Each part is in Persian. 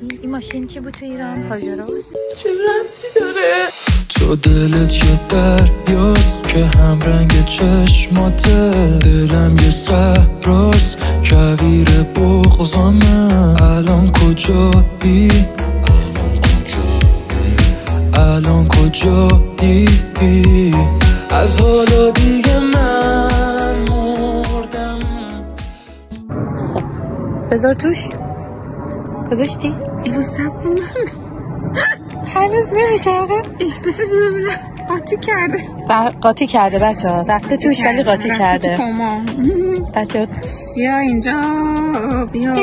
این ماشین چی بود تو ایران؟ پاژرو. چه ربطی داره؟ تو دلت یه دریاست که هم رنگ چشماته، دلم یه صحراست کویر بغضامه. الان کجایی؟ الان کجایی؟ از حالا دیگه من مردم. بذار توش گذاشتی؟ ایو سب کن هنوز نمیچرخه. بسه ببینم قاطی کرده. قاطی کرده بچه ها، رفته توش ولی قاطی کرده. بچه ها بیا اینجا، بیا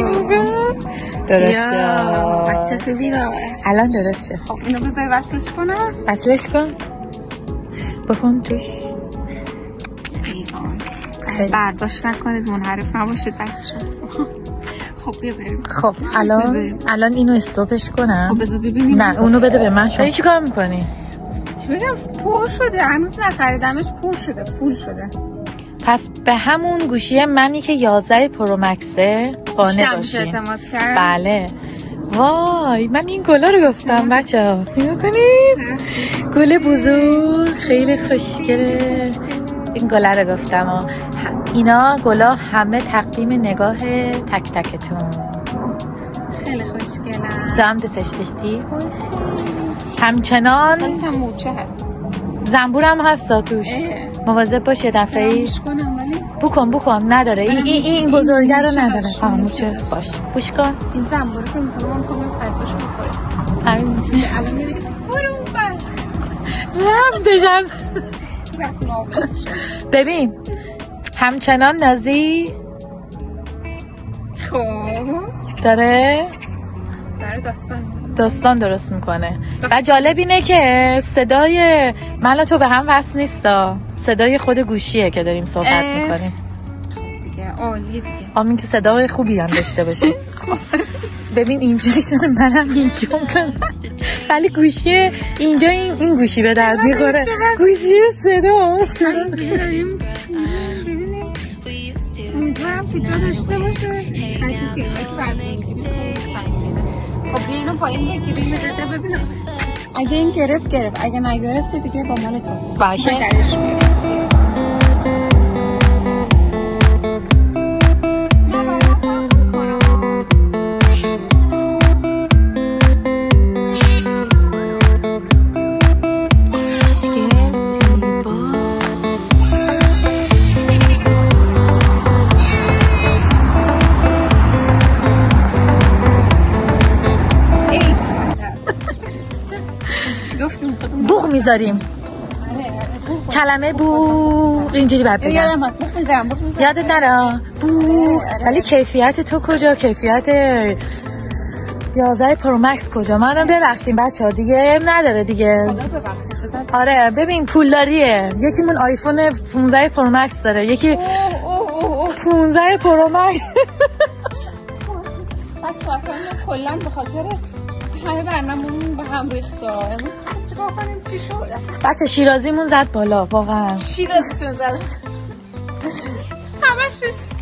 درسته. بچه خوبی داره. الان درسته. خب اینو بذار وصلش کنم. وصلش کن بکن توش. خیلی برداشت نکنید، منحرف نباشید بچه. خب بیا بریم. خب الان اینو استاپش کنم. خب بذار ببینیم. نه اونو بده به من. شما چی کار میکنی؟ چی بگم؟ پر شده، هنوز نخریدمش. پر شده، فول شده. پس به همون گوشی منی که 11 پرو مکسه قانع باشین. بله. وای من این گلا رو گفتم بچه ها، نگاه کنید. گل بزرگ خیلی خوشگله. این گلا رو گفتم. اینا گلا همه تقدیم نگاه تک تکتون. خیلی خوشگله. جام دستش داشتی؟ همچنان موچه هست. زنبورم هستا توش. مواظب باشه دفعه‌ای. بکن نداره. این بزرگه رو نداره. موچه باش. بوش کن. این زنبور رو می‌کنم پزاش بخوره. الان میگه برو رفتشم. ببین همچنان نازی خب داره داستان درست میکنه. و جالب اینه که صدای من و تو به هم وصل نیستا، صدای خود گوشیه که داریم صحبت میکنیم دیگه. عالیه دیگه. آمین که صدای خوبی هم داشته باشی. ببین اینجوری شده، منم اینجا ولی گوشی اینجا این گوشی به درد میخوره. گوشی صدا امیدوارم که جا داشته باشه. خب بیا اینو پایین بگیریم ببینم. اگه این گرفت اگه نگرفت که دیگه با مال تو باشه. بوق میذاریم. کلمه بوق اینجوری باید بگم. یادت نره بوق. ولی کیفیت تو کجا؟ کیفیت 11 پرو مکس کجا؟ منم ببخشیم بچه ها دیگه نداره دیگه. آره ببین پولداریه. یکیمون آیفون 15 پرو مکس داره، یکی 15 پرو مکس. بچه ها کلا به خاطر همه برنامه‌مون به هم ریخته. امروز چیکار کنیم؟ چی شد؟ بچه شیرازیمون زد بالا واقعا. شیرازیتون زد. همش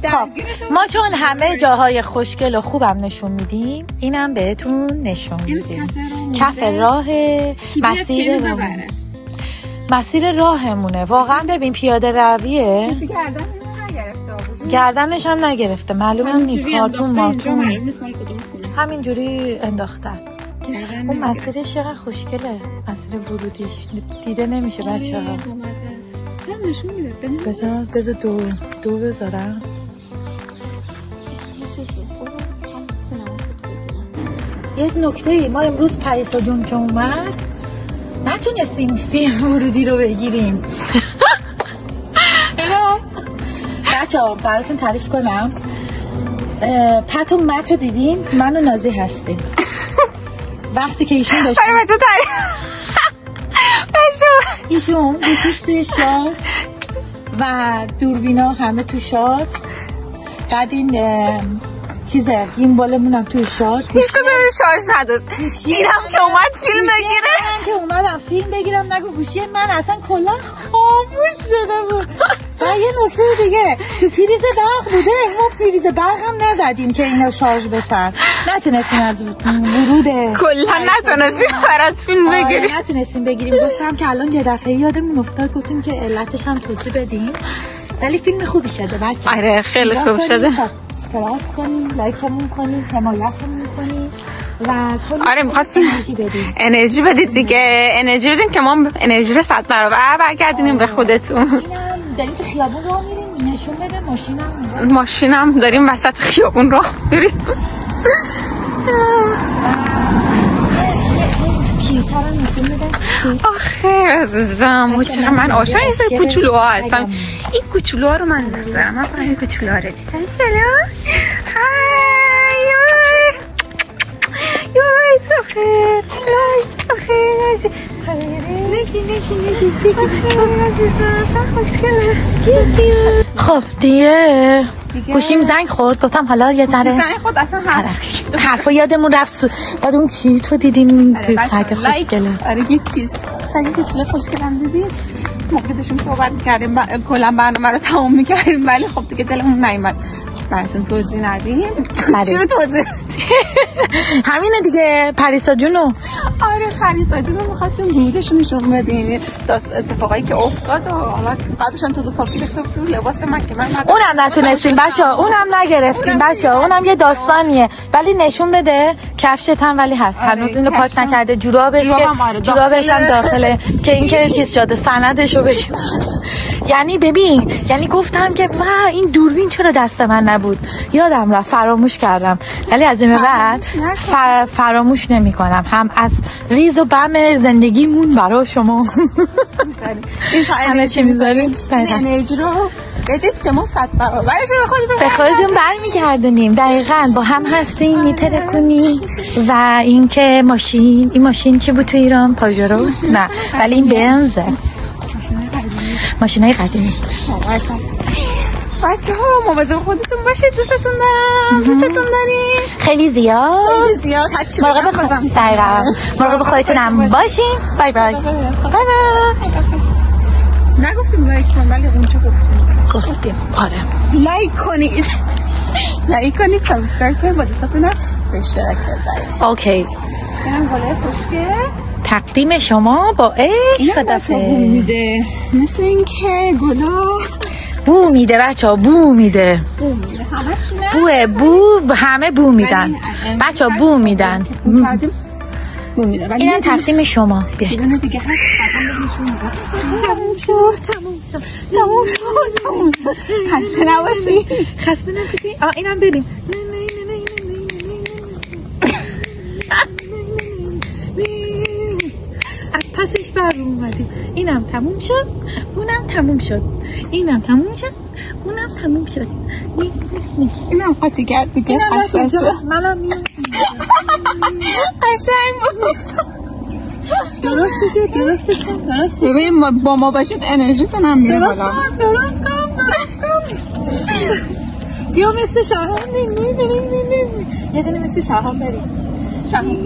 درگیرتون. ما چون همه جاهای خوشگل و خوبم نشون میدیم، اینم بهتون نشون میدیم. کف راه مسیر راهمونه. واقعا ببین پیاده رویه. کسی گردنش گردنش هم نگرفته. معلومه نیست کارتون همینجوری انداختن. اون مسیرش چقدر خوشگله. مسیر ورودیش دیده نمیشه بچه ها. چرا نشون میده؟ بذار دو بذارم. یه نکته ما امروز پریسا جون که اومد نتونستیم فیلم ورودی رو بگیریم. بچه ها براتون تعریف کنم. پت و مت رو دیدین؟ من و نازی هستیم. وقتی که ایشون داشتیم ایشون گوشیش توی شارژ و دوربینا همه تو شارژ، بعد این چیزه گیمبالمون هم توی شارژ. هیچ کدوم شارژ نداشت. اینم که اومد فیلم بگیره. اومدم فیلم بگیرم نگو گوشی من اصلا کلا خاموش شده بود. یه نکته دیگه تو پریز برق بوده، ما پریز برق هم نزدیم که اینا شارژ بشن، نتونستیم از ورود کلا نتونستیم برات فیلم بگیریم. نتونستیم بگیریم. گفتم که الان یه دفعه یادمون افتاد گفتیم که علتش هم توضیح بدیم، ولی فیلم خوبی شده بچه. آره خیلی خوب شده. سابسکرایب کنین، لایکمون کنین، حمایتمون کنین و آره می‌خواستیم انرژی بدید دیگه، انرژی بدین که ما انرژی رو 100 برابر برگردونیم به خودتون. اینم داریم تو خیابون راه میریم، نشون بده ماشینم داریم وسط خیابون راه میریم. آخه عزیزم چقدر من عاشق این کوچولوها هستم. این کوچولوها رو من دوست دارم. من این کوچولوها رو سلام. خب دیگه گوشیم زنگ خورد، گفتم حالا یه ذره زنگ خورد اصلا حرفا یادمون رفت. بعد اون کیت رو دیدیم سگ خوشگله. آره یه کیت سگ کوچولو خوشگلم دیدیم. موقع داشتیم صحبت می‌کردیم کلا برنامه رو تموم می‌کردیم، ولی خب دیگه دلمون نیومد براتون توضیح ندیم. چرا توضیح همینه دیگه. پریسا جونو آره پریسا جونو می‌خواستیم ورودش نشون بدیم، اتفاقایی که افتاد و حالا قبلش هم تازه کافی ریخته بود تو لباس من که من اونم نتونستیم بچه‌ها، اونم نگرفتیم بچه‌ها، اونم یه داستانیه. ولی نشون بده کفشت هم ولی هست. هنوز اینو پاک نکرده. جورابش هم داخله که این که چیز شده سندشو بگیر. یعنی ببین، یعنی گفتم که این دوربین چرا دست من نبود، یادم رفت، فراموش کردم. ولی از این بعد فراموش نمی‌کنم، هم از ریز و بم زندگیمون برای شما. همه چی می‌ذاریم انرژی رو بدید که ما 100 برابرش به خودتون برمیگردونیم. دقیقاً با هم هستیم میترکونیم. و اینکه این ماشین چی بود تو ایران؟ پاژورو؟ نه ولی این بنزه، ماشینای قدیمی. بچه ها مواظب خودتون باشید. دوستتون داریم خیلی زیاد. مراقب خودتونم باشین. بای بای. نگفتیم لایک کن ولی اونجا گفتیم. آره لایک کنید سابسکرایب کنید، با دوستاتون به اشتراک بذارید. اوکی. اینم گله خوشگل تقدیم شما با عشق. خدافظ. مثل این که گلا بو میده بچه‌ها، بو میده. همه بو میدن بچه‌ها، بو میدن. اینم تقدیم شما. بیا بدون دیگه هست. تموم شد. خسته نباشی. اینم بریم. پسش بر اومدیم. اینم تموم شد، اونم تموم شد. اینم تموم شد، اونم تموم شد. اینم خاطی کرد دیگه. خسته شد. منم میام. قشنگ بود. درستش کن. ببین با ما باشید انرژیتون هم میره بالا. درست کن. بیا مثل شاهان. یه دونه مثل شاهان بریم. شاهان